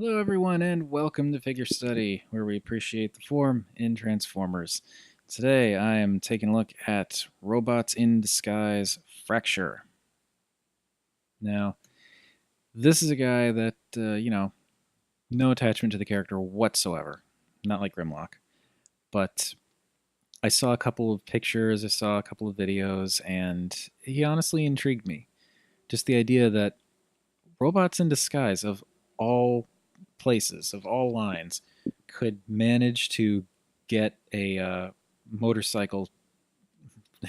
Hello, everyone, and welcome to Figure Study, where we appreciate the form in Transformers. Today, I am taking a look at Robots in Disguise Fracture. Now, this is a guy that, no attachment to the character whatsoever. Not like Grimlock. But I saw a couple of pictures, I saw a couple of videos, and he honestly intrigued me. Just the idea that robots in disguise of all places, of all lines, could manage to get a motorcycle,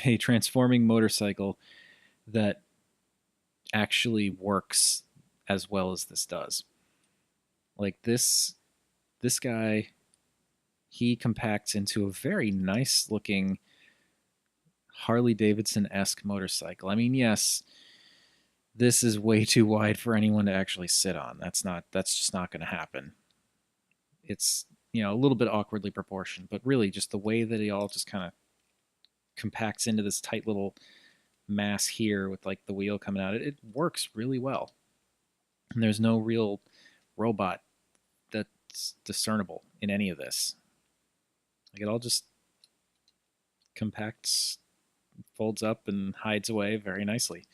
a transforming motorcycle that actually works as well as this does. Like this guy, he compacts into a very nice looking Harley Davidson esque motorcycle. I mean, yes, this is way too wide for anyone to actually sit on. That's just not going to happen. It's a little bit awkwardly proportioned, but really just the way that it all just kind of compacts into this tight little mass here with like the wheel coming out, it works really well. And there's no real robot that's discernible in any of this. Like it all just compacts, folds up, and hides away very nicely.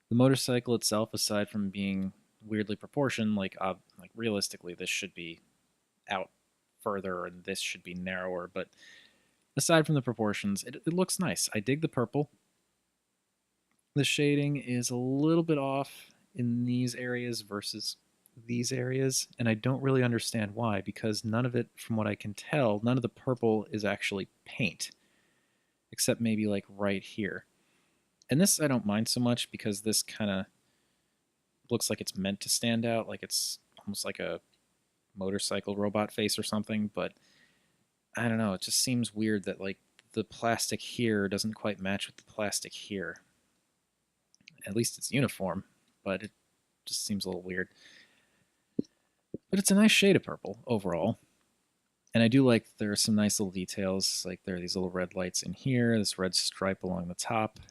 The motorcycle itself, aside from being weirdly proportioned, like realistically, this should be out further and this should be narrower. But aside from the proportions, it looks nice. I dig the purple. The shading is a little bit off in these areas versus these areas, and I don't really understand why, because none of it, from what I can tell, none of the purple is actually paint, except maybe like right here. And this I don't mind so much because this kind of looks like it's meant to stand out, like it's almost like a motorcycle robot face or something, but I don't know, it just seems weird that like the plastic here doesn't quite match with the plastic here. At least it's uniform, but it just seems a little weird. But it's a nice shade of purple overall. And I do like there are some nice little details, like there are these little red lights in here, this red stripe along the top,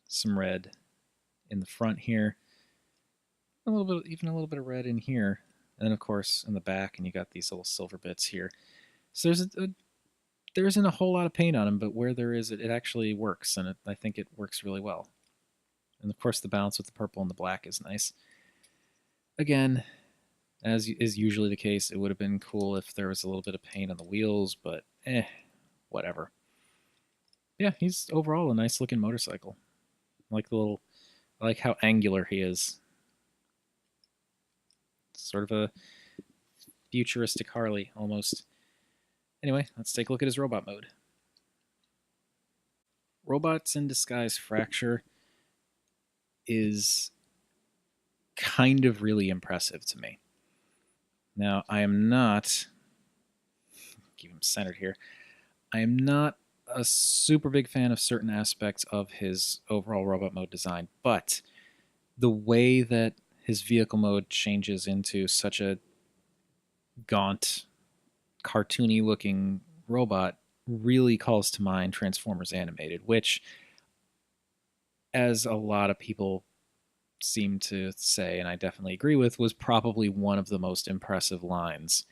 some red in the front here, even a little bit of red in here, and then of course in the back, and you got these little silver bits here. So there isn't a whole lot of paint on them, but where there is, it actually works, and I think it works really well. And of course, the balance with the purple and the black is nice. Again, as is usually the case, it would have been cool if there was a little bit of paint on the wheels, but whatever. Yeah, he's overall a nice looking motorcycle. I like how angular he is. Sort of a futuristic Harley almost. Anyway, let's take a look at his robot mode. Robots in Disguise Fracture is kind of really impressive to me. Now, I am not, keep him centered here, I am not a super big fan of certain aspects of his overall robot mode design, but the way that his vehicle mode changes into such a gaunt, cartoony looking robot really calls to mind Transformers Animated, which, as a lot of people seem to say, and I definitely agree with, was probably one of the most impressive lines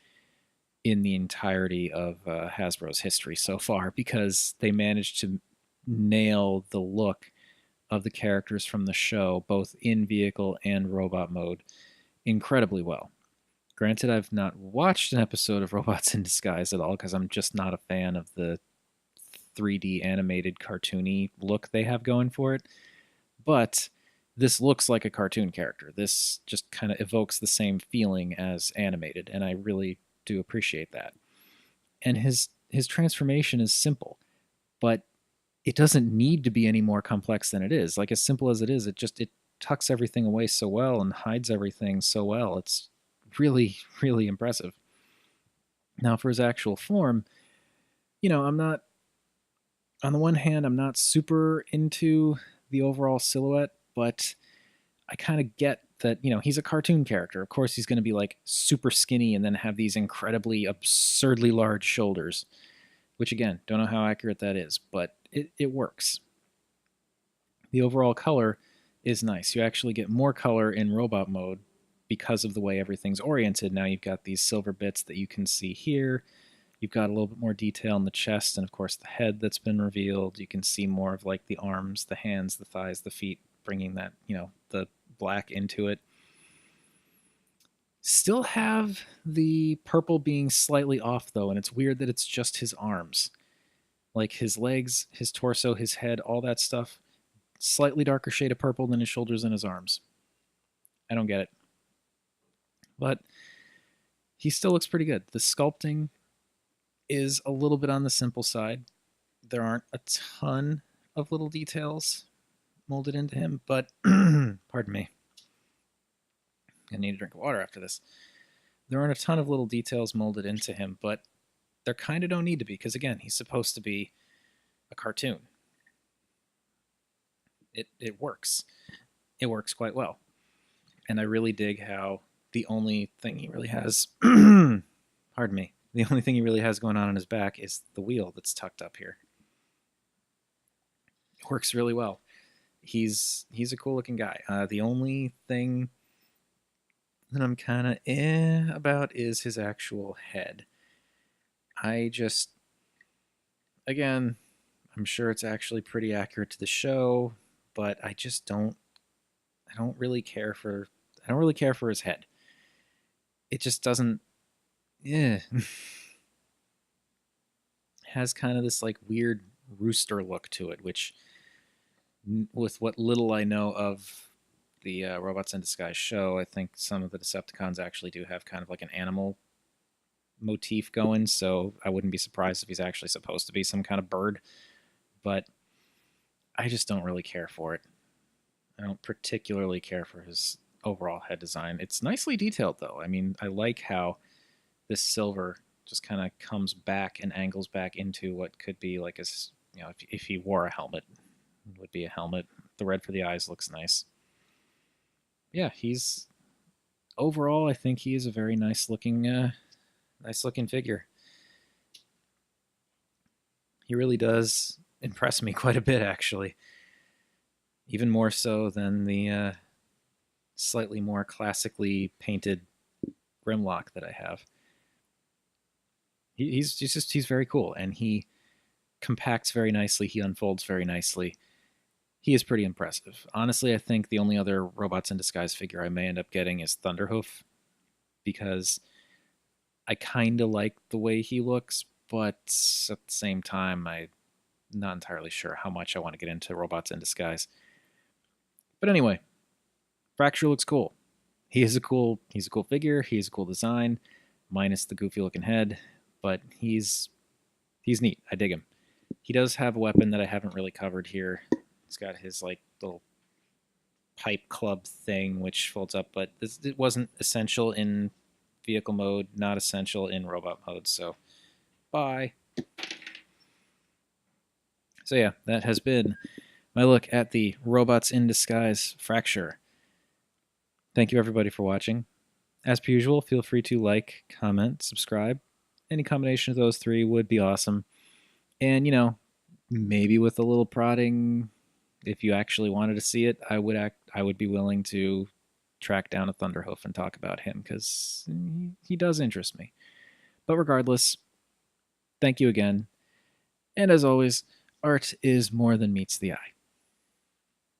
in the entirety of Hasbro's history so far, because they managed to nail the look of the characters from the show, both in vehicle and robot mode, incredibly well. Granted, I've not watched an episode of Robots in Disguise at all because I'm just not a fan of the 3D animated cartoony look they have going for it. But this looks like a cartoon character. This just kind of evokes the same feeling as animated, and I really do appreciate that. And his transformation is simple, but it doesn't need to be any more complex than it is. Like as simple as it is, it tucks everything away so well and hides everything so well. It's really, really impressive. Now, for his actual form, I'm not, on the one hand, I'm not super into the overall silhouette, but I kind of get that, he's a cartoon character. Of course, he's going to be like super skinny and then have these incredibly, absurdly large shoulders, which again, don't know how accurate that is, but it works. The overall color is nice. You actually get more color in robot mode because of the way everything's oriented. Now you've got these silver bits that you can see here. You've got a little bit more detail in the chest and, of course, the head that's been revealed. You can see more of like the arms, the hands, the thighs, the feet, bringing that, the black into it. Still have the purple being slightly off, though, and it's weird that it's just his arms. Like his legs, his torso, his head, all that stuff, slightly darker shade of purple than his shoulders and his arms. I don't get it. But he still looks pretty good. The sculpting is a little bit on the simple side. There aren't a ton of little details molded into him, but pardon me. I need a drink of water after this. There aren't a ton of little details molded into him, but there kind of don't need to be, because again, he's supposed to be a cartoon. It works. It works quite well. And I really dig how the only thing he really has, pardon me, the only thing he really has going on his back is the wheel that's tucked up here. It works really well. He's a cool looking guy. The only thing that I'm kind of about is his actual head. Again, I'm sure it's actually pretty accurate to the show, but I don't really care for his head. It just doesn't, has kind of this like weird rooster look to it, which, with what little I know of the Robots in Disguise show, I think some of the Decepticons actually do have kind of like an animal motif going, so I wouldn't be surprised if he's actually supposed to be some kind of bird, but I just don't really care for it. I don't particularly care for his overall head design. It's nicely detailed, though. I mean, I like how this silver just kind of comes back and angles back into what could be like if he wore a helmet, it would be a helmet. The red for the eyes looks nice. Yeah, he's overall, I think he is a very nice looking figure. He really does impress me quite a bit, actually. Even more so than the slightly more classically painted Grimlock that I have. He's very cool, and he compacts very nicely. He unfolds very nicely. He is pretty impressive. Honestly, I think the only other Robots in Disguise figure I may end up getting is Thunderhoof, because I kind of like the way he looks, but at the same time, I'm not entirely sure how much I want to get into Robots in Disguise. But anyway, Fracture looks cool. He's a cool figure. He's a cool design, minus the goofy looking head, but he's neat. I dig him. He does have a weapon that I haven't really covered here. He's got his like little pipe club thing which folds up, but it wasn't essential in vehicle mode, not essential in robot mode, so bye. So yeah, that has been my look at the Robots in Disguise Fracture. Thank you everybody for watching. As per usual, feel free to like, comment, subscribe. Any combination of those three would be awesome. And, maybe with a little prodding, if you actually wanted to see it, I would be willing to track down a Thunderhoof and talk about him, because he does interest me. But regardless, thank you again. And as always, art is more than meets the eye.